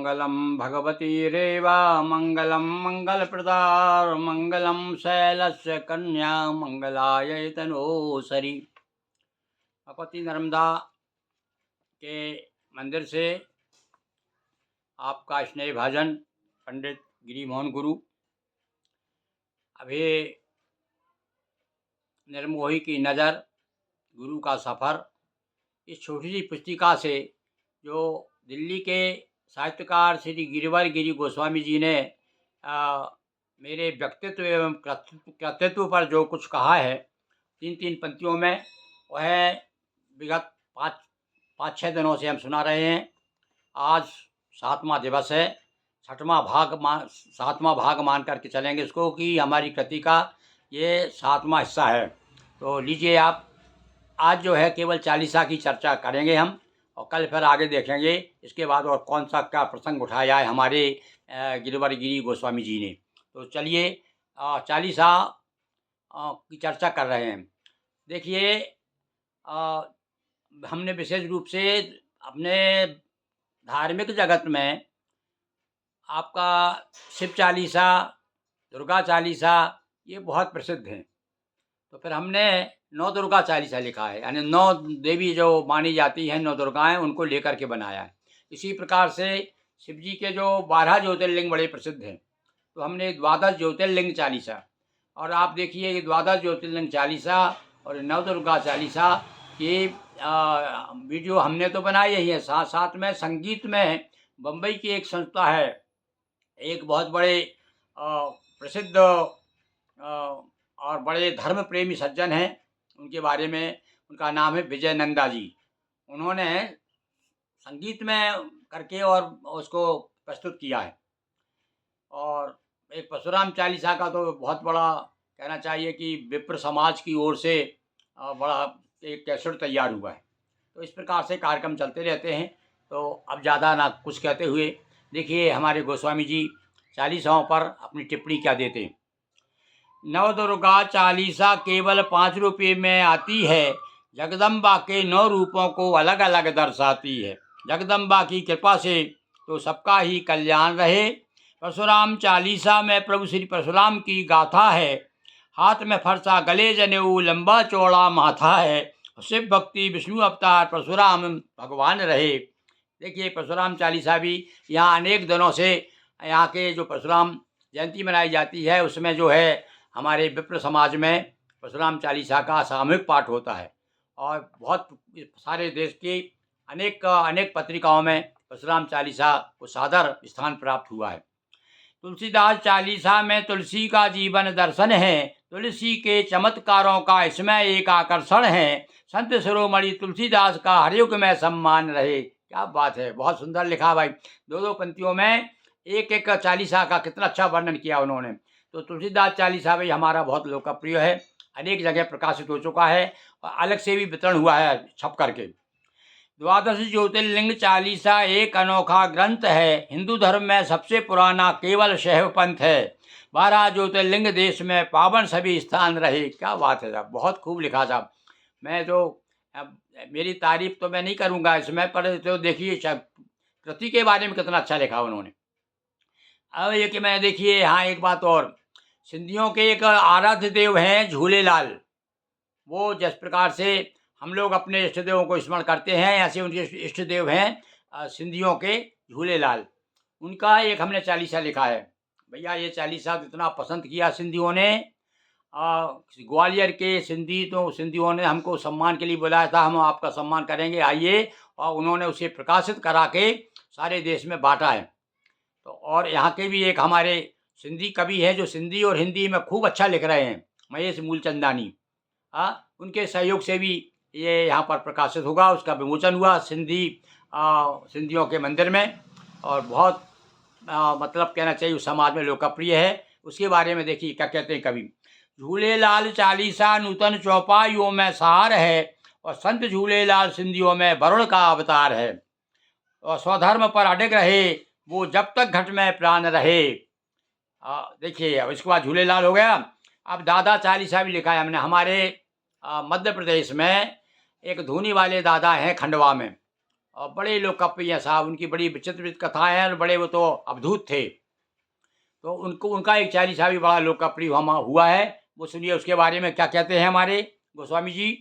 मंगलम भगवती रेवा मंगलम मंगलप्रदा मंगलम शैलस्य कन्या मंगलाय तनोसरी। अपति नर्मदा के मंदिर से आपका स्नेह भाजन पंडित गिरी मोहन गुरु। अभी निर्मोही की नज़र, गुरु का सफ़र, इस छोटी सी पुस्तिका से जो दिल्ली के साहित्यकार श्री गिरिवर गिरी गोस्वामी जी ने मेरे व्यक्तित्व एवं कृतित्व पर जो कुछ कहा है 3-3 पंक्तियों में, वह विगत 5-6 दिनों से हम सुना रहे हैं। आज 7वां दिवस है, 7वां भाग मान करके चलेंगे इसको कि हमारी कृति का ये 7वां हिस्सा है। तो लीजिए आप, आज जो है केवल चालीसा की चर्चा करेंगे हम, और कल फिर आगे देखेंगे इसके बाद और कौन सा क्या प्रसंग उठाया है हमारे गिरिवर गिरी गोस्वामी जी ने। तो चलिए चालीसा की चर्चा कर रहे हैं। देखिए, हमने विशेष रूप से अपने धार्मिक जगत में आपका शिव चालीसा, दुर्गा चालीसा ये बहुत प्रसिद्ध हैं। तो फिर हमने 9 दुर्गा चालीसा लिखा है, यानी 9 देवी जो मानी जाती हैं, 9 दुर्गाएं, उनको लेकर के बनाया है। इसी प्रकार से शिव जी के जो 12 ज्योतिर्लिंग बड़े प्रसिद्ध हैं, तो हमने 12 ज्योतिर्लिंग चालीसा, और आप देखिए ये 12 ज्योतिर्लिंग चालीसा और 9 दुर्गा चालीसा की वीडियो हमने तो बनाई ही है। साथ साथ में संगीत में बम्बई की एक संस्था है, एक बहुत बड़े प्रसिद्ध और बड़े धर्म प्रेमी सज्जन हैं, उनके बारे में, उनका नाम है विजय नंदा जी। उन्होंने संगीत में करके और उसको प्रस्तुत किया है। और एक परशुराम चालीसा का तो बहुत बड़ा कहना चाहिए कि विप्र समाज की ओर से बड़ा एक कैसेट तैयार हुआ है। तो इस प्रकार से कार्यक्रम चलते रहते हैं। तो अब ज़्यादा ना कुछ कहते हुए देखिए हमारे गोस्वामी जी चालीसाओं पर अपनी टिप्पणी क्या देते हैं। नवदुर्गा चालीसा केवल 5 रुपये में आती है, जगदम्बा के 9 रूपों को अलग अलग दर्शाती है। जगदम्बा की कृपा से तो सबका ही कल्याण रहे। परशुराम चालीसा में प्रभु श्री परशुराम की गाथा है। हाथ में फरसा, गले जनेऊ, लंबा चौड़ा माथा है। शिव भक्ति, विष्णु अवतार, परशुराम भगवान रहे। देखिए परशुराम चालीसा भी यहाँ अनेक दिनों से यहाँ के जो परशुराम जयंती मनाई जाती है, उसमें जो है हमारे विप्र समाज में परशुराम चालीसा का सामूहिक पाठ होता है। और बहुत सारे देश की अनेक पत्रिकाओं में परशुराम चालीसा को सादर स्थान प्राप्त हुआ है। तुलसीदास चालीसा में तुलसी का जीवन दर्शन है। तुलसी के चमत्कारों का इसमें एक आकर्षण है। संत शिरोमणि तुलसीदास का हर युग में सम्मान रहे। क्या बात है, बहुत सुंदर लिखा भाई। 2 पंक्तियों में एक चालीसा का कितना अच्छा वर्णन किया उन्होंने। तो तुलसीदास चालीसा भाई हमारा बहुत लोकप्रिय है, अनेक जगह प्रकाशित हो चुका है और अलग से भी वितरण हुआ है छप करके। 12 ज्योतिर्लिंग चालीसा एक अनोखा ग्रंथ है। हिंदू धर्म में सबसे पुराना केवल शैव पंथ है। 12 ज्योतिर्लिंग देश में पावन सभी स्थान रहे। क्या बात है साहब, बहुत खूब लिखा साहब। मैं तो मेरी तारीफ तो मैं नहीं करूँगा इसमें, पर तो देखिए कृति के बारे में कितना अच्छा लिखा उन्होंने। अब ये कि मैं देखिए यहाँ एक बात और, सिंधियों के एक आराध्य देव हैं झूलेलाल। वो जिस प्रकार से हम लोग अपने इष्ट देवों को स्मरण करते हैं, ऐसे उनके इष्ट देव हैं सिंधियों के झूलेलाल। उनका एक हमने चालीसा लिखा है। भैया ये चालीसा तो इतना पसंद किया सिंधियों ने। ग्वालियर के सिंधियों ने हमको सम्मान के लिए बुलाया था, हम आपका सम्मान करेंगे, आइए। और उन्होंने उसे प्रकाशित करा के सारे देश में बांटा है। तो और यहाँ के भी एक हमारे सिंधी कवि हैं जो सिंधी और हिंदी में खूब अच्छा लिख रहे हैं, महेश मूलचंदानी। उनके सहयोग से भी ये यहाँ पर प्रकाशित होगा। उसका विमोचन हुआ सिंधियों के मंदिर में, और बहुत मतलब कहना चाहिए उस समाज में लोकप्रिय है। उसके बारे में देखिए क्या कहते हैं कवि। झूलेलाल चालीसा नूतन चौपाइयों में सार है, और संत झूलेलाल सिंधियों में वरुण का अवतार है। और स्वधर्म पर अडिग रहे, वो जब तक घट में प्राण रहे। देखिए अब इसके बाद झूलेलाल हो गया। अब दादा चालीसा भी लिखा है हमने। हमारे मध्य प्रदेश में एक धूनी वाले दादा हैं खंडवा में, और बड़े लोकप्रिय साहब, उनकी बड़ी विचित्र विचित्र कथाएँ हैं और बड़े वो तो अवधूत थे। तो उनको उनका एक चालीसा भी बड़ा लोकप्रिय हुआ है। वो सुनिए उसके बारे में क्या कहते हैं हमारे गोस्वामी जी।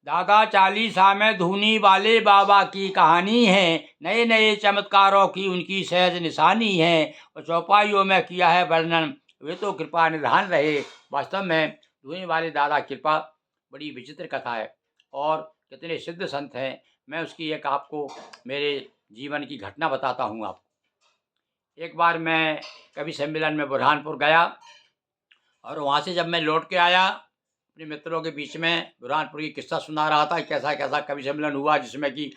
दादा चालीसा में धूनी वाले बाबा की कहानी है, नए नए चमत्कारों की उनकी सहज निशानी है, और चौपाइयों में किया है वर्णन, वे तो कृपा निधान रहे। वास्तव में धूनी वाले दादा कृपा बड़ी विचित्र कथा है और कितने सिद्ध संत हैं। मैं उसकी एक आपको मेरे जीवन की घटना बताता हूँ आपको। एक बार मैं कवि सम्मेलन में बुरहानपुर गया और वहाँ से जब मैं लौट के आया, अपने मित्रों के बीच में बुरहानपुर की किस्सा सुना रहा था, कैसा कैसा कवि सम्मेलन हुआ जिसमें कि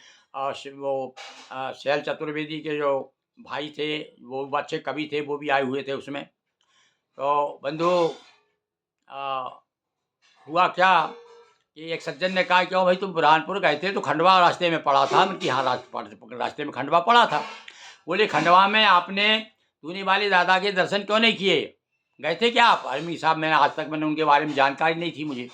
शैल चतुर्वेदी के जो भाई थे, वो अच्छे कवि थे, वो भी आए हुए थे उसमें। तो बंधु, हुआ क्या कि एक सज्जन ने कहा, क्यों भाई तुम बुरहानपुर गए थे तो खंडवा रास्ते में पड़ा था। कि हाँ, रास्ते में खंडवा पड़ा था। बोले खंडवा में आपने धूनी वाले दादा के दर्शन क्यों नहीं किए, गए थे क्या आप? अरे साहब, मैंने आज तक उनके बारे में जानकारी नहीं थी मुझे,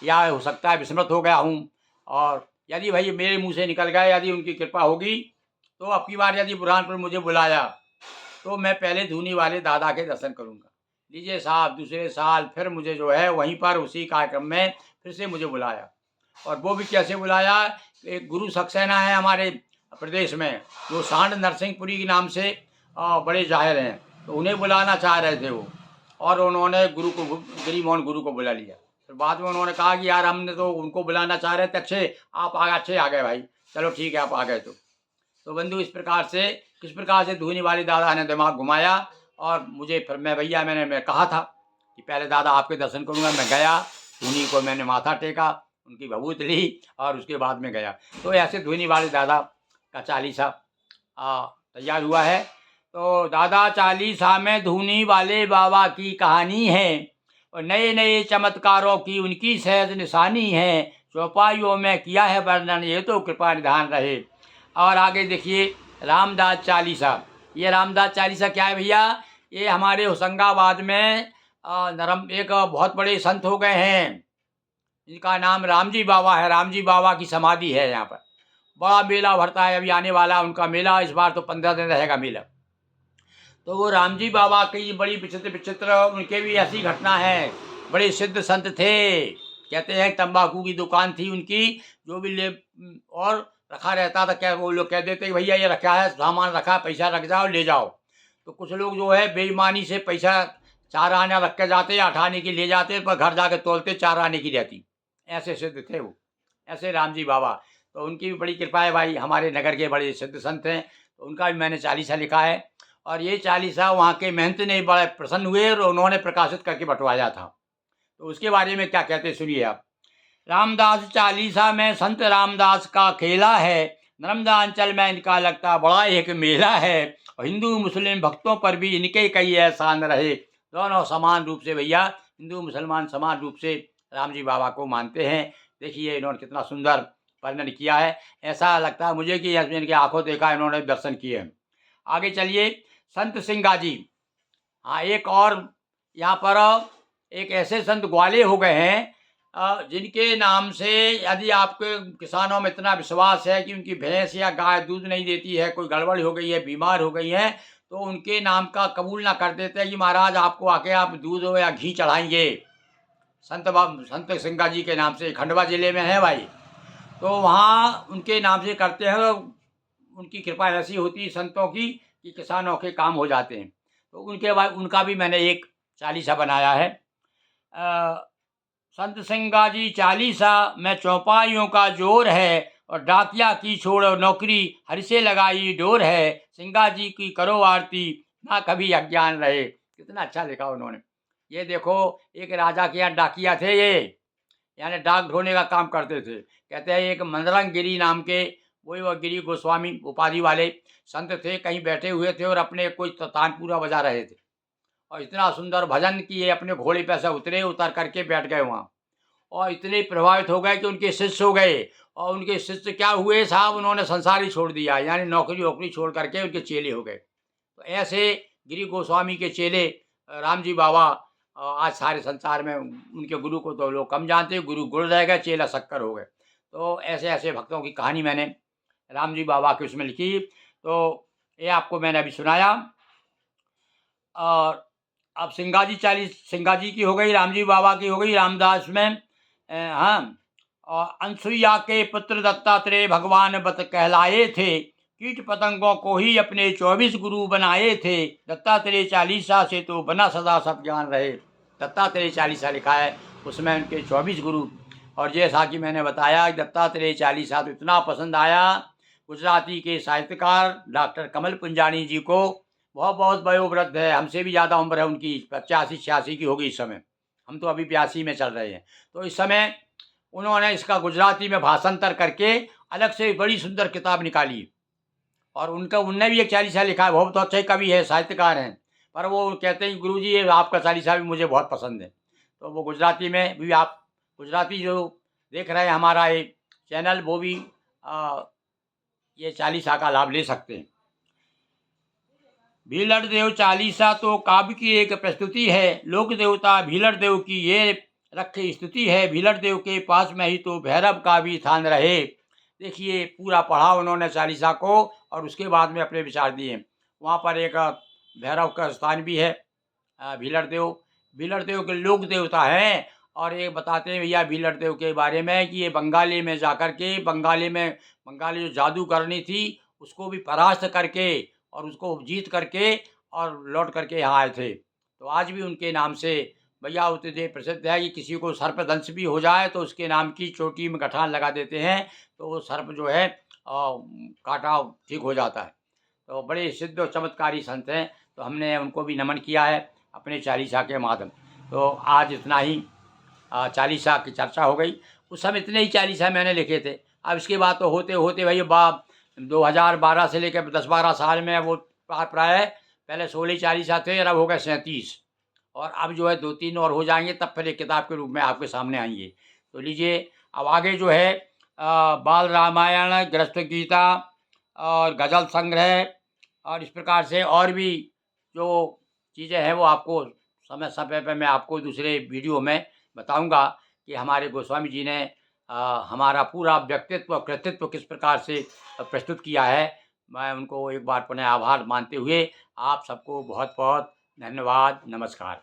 या हो सकता है विस्मृत हो गया हूँ। और यदि भाई मेरे मुंह से निकल गया, यदि उनकी कृपा होगी तो अब की बार यदि बुरहानपुर मुझे बुलाया तो मैं पहले धूनी वाले दादा के दर्शन करूँगा। लीजिए साहब, दूसरे साल फिर मुझे जो है वहीं पर उसी कार्यक्रम में फिर से मुझे बुलाया। और वो भी कैसे बुलाया, एक गुरु सक्सेना है हमारे प्रदेश में, जो सांड नरसिंहपुरी के नाम से बड़े जाहिर हैं, तो उन्हें बुलाना चाह रहे थे वो। और उन्होंने गुरु को, गिरिमोहन गुरु को बुला लिया। फिर बाद में उन्होंने कहा कि यार हमने तो उनको बुलाना चाह रहे थे, अच्छे आ गए भाई, चलो ठीक है आप आ गए। तो बंधु, इस प्रकार से किस प्रकार से धूनी वाले दादा ने दिमाग घुमाया और मुझे फिर मैं कहा था कि पहले दादा आपके दर्शन करूँगा। मैं गया, धूनी को मैंने माथा टेका, उनकी भभूत ली और उसके बाद में गया। तो ऐसे धूनी वाले दादा का चालीसा तैयार हुआ है। तो दादा चालीसा में धूनी वाले बाबा की कहानी है और नए नए चमत्कारों की उनकी सहज निशानी है, चौपाइयों में किया है वर्णन, ये तो कृपा निधान रहे। और आगे देखिए रामदास चालीसा। ये रामदास चालीसा क्या है भैया, ये हमारे होशंगाबाद में एक बहुत बड़े संत हो गए हैं, इनका नाम रामजी बाबा है। रामजी बाबा की समाधि है यहाँ पर, बड़ा मेला भरता है। अभी आने वाला उनका मेला, इस बार तो 15 दिन रहेगा मेला। तो वो रामजी बाबा की बड़ी विचित्र विचित्र उनके भी ऐसी घटना है। बड़े सिद्ध संत थे, कहते हैं तंबाकू की दुकान थी उनकी, जो भी ले और रखा रहता था। क्या वो लोग कह देते कि भैया ये रखा है, सामान रखा है, पैसा रख जाओ ले जाओ। तो कुछ लोग जो है बेईमानी से पैसा 4 आना रख के जाते, 8 आने की ले जाते, पर घर जाके तोलते 4 आने की रहती। ऐसे सिद्ध थे वो, ऐसे रामजी बाबा। तो उनकी भी बड़ी कृपा है भाई, हमारे नगर के बड़े सिद्ध संत हैं। तो उनका भी मैंने चालीसा लिखा है और ये चालीसा वहाँ के महंत ने बड़े प्रसन्न हुए और उन्होंने प्रकाशित करके बंटवाया था। तो उसके बारे में क्या कहते सुनिए आप। रामदास चालीसा में संत रामदास का खेला है, नर्मदा अंचल में इनका लगता बड़ा एक मेला है, और हिंदू मुस्लिम भक्तों पर भी इनके कई एहसान रहे। दोनों समान रूप से भैया, हिंदू मुसलमान समान रूप से राम जी बाबा को मानते हैं। देखिए इन्होंने कितना सुंदर वर्णन किया है, ऐसा लगता है मुझे कि इनकी आंखों देखा इन्होंने दर्शन किए हैं। आगे चलिए, संत सिंगा जी। हाँ, एक और यहाँ पर एक ऐसे संत ग्वाले हो गए हैं जिनके नाम से यदि आपके किसानों में इतना विश्वास है कि उनकी भैंस या गाय दूध नहीं देती है, कोई गड़बड़ हो गई है, बीमार हो गई है, तो उनके नाम का कबूल ना कर देते हैं कि महाराज आपको आके आप दूध हो या घी चढ़ाएंगे। संत सिंगा जी के नाम से खंडवा जिले में है भाई। तो वहाँ उनके नाम से करते हैं, उनकी कृपा ऐसी होती है संतों की कि किसानों के काम हो जाते हैं। तो उनके बाद उनका भी मैंने एक चालीसा बनाया है। संत सिंगा जी चालीसा में चौपाइयों का जोर है, और डाकिया की छोड़ो नौकरी, हर से लगाई डोर है, सिंगा जी की करो आरती, ना कभी अज्ञान रहे। कितना अच्छा लिखा उन्होंने। ये देखो, एक राजा के यहाँ डाकिया थे, ये यानी डाक ढोने का काम करते थे। कहते हैं एक मंदरंग गिरी नाम के, वही वह गिरी गोस्वामी उपाधि वाले संत थे, कहीं बैठे हुए थे और अपने कोई तानपुरा बजा रहे थे, और इतना सुंदर भजन किए, अपने घोड़े पे से उतर करके बैठ गए वहाँ, और इतने प्रभावित हो गए कि उनके शिष्य हो गए। और उनके शिष्य क्या हुए साहब, उन्होंने संसार ही छोड़ दिया, यानी नौकरी वोकरी छोड़ करके उनके चेले हो गए। तो ऐसे गिरी गोस्वामी के चेले राम जी बाबा आज सारे संसार में, उनके गुरु को तो लोग कम जानते हैं, गुरु गुड़ रह गए, चेला शक्कर हो गए। तो ऐसे ऐसे भक्तों की कहानी मैंने राम जी बाबा की उसमें लिखी। तो ये आपको मैंने अभी सुनाया। और अब सिंगा जी की हो गई, राम जी बाबा की हो गई, रामदास में हाँ। और अनसुईया के पुत्र दत्तात्रेय भगवान बत कहलाए थे, कीट पतंगों को ही अपने 24 गुरु बनाए थे, दत्तात्रेय चालीसा से तो बना सदा सब ज्ञान रहे। दत्तात्रेय चालीसा लिखा है, उसमें उनके 24 गुरु। और जैसा कि मैंने बताया, दत्तात्रेय चालीसा तो इतना पसंद आया, गुजराती के साहित्यकार डॉक्टर कमल पुंजानी जी को। बहुत बहुत वयोवृद्ध है, हमसे भी ज़्यादा उम्र है उनकी, 85-86 की होगी इस समय। हम तो अभी 82 में चल रहे हैं। तो इस समय उन्होंने इसका गुजराती में भाषांतर करके अलग से बड़ी सुंदर किताब निकाली। और उनने भी एक चालीसा लिखा है, बहुत अच्छे कवि है, साहित्यकार हैं। पर वो कहते हैं गुरुजी ये आपका चालीसा भी मुझे बहुत पसंद है। तो वो गुजराती में भी, आप गुजराती जो देख रहे हैं हमारा ये चैनल, वो भी ये चालीसा का लाभ ले सकते हैं। भीलड़ देव चालीसा तो काव्य की एक प्रस्तुति है, लोक देवता भीलड़ देव की ये रखे स्तुति है, भीलड़ देव के पास में ही तो भैरव का भी थान रहे। देखिए पूरा पढ़ा उन्होंने चालीसा को, और उसके बाद में अपने विचार दिए। वहाँ पर एक भैरव का स्थान भी है, भीलड़ देव के लोक देवता हैं। और ये बताते हैं भैया भीलड़ देव के बारे में कि ये बंगाली में जाकर के, बंगाली जो जादू करनी थी उसको भी परास्त करके और उसको जीत करके और लौट करके यहाँ आए थे। तो आज भी उनके नाम से भैया उतने प्रसिद्ध है कि किसी को सर्पदंश भी हो जाए तो उसके नाम की चोटी में गठान लगा देते हैं, तो वो सर्प जो है काटा ठीक हो जाता है। तो बड़े सिद्ध और चमत्कारी संत हैं, तो हमने उनको भी नमन किया है अपने चालीसा के माध्यम। तो आज इतना ही चालीसा की चर्चा हो गई। उस समय इतने ही चालीसा मैंने लिखे थे। अब इसके बाद तो होते होते भाई 2012 से लेकर 10-12 साल में वो प्राय पहले 16 चालीसा थे और अब हो गए 37। और अब जो है 2-3 और हो जाएंगे, तब फिर एक किताब के रूप में आपके सामने आएंगे। तो लीजिए, अब आगे जो है बाल रामायण, गृहस्थ गीता और गज़ल संग्रह, और इस प्रकार से और भी जो चीज़ें हैं वो आपको समय समय पे मैं आपको दूसरे वीडियो में बताऊंगा कि हमारे गोस्वामी जी ने हमारा पूरा व्यक्तित्व और कृतित्व किस प्रकार से प्रस्तुत किया है। मैं उनको एक बार पुनः आभार मानते हुए आप सबको बहुत बहुत धन्यवाद, नमस्कार।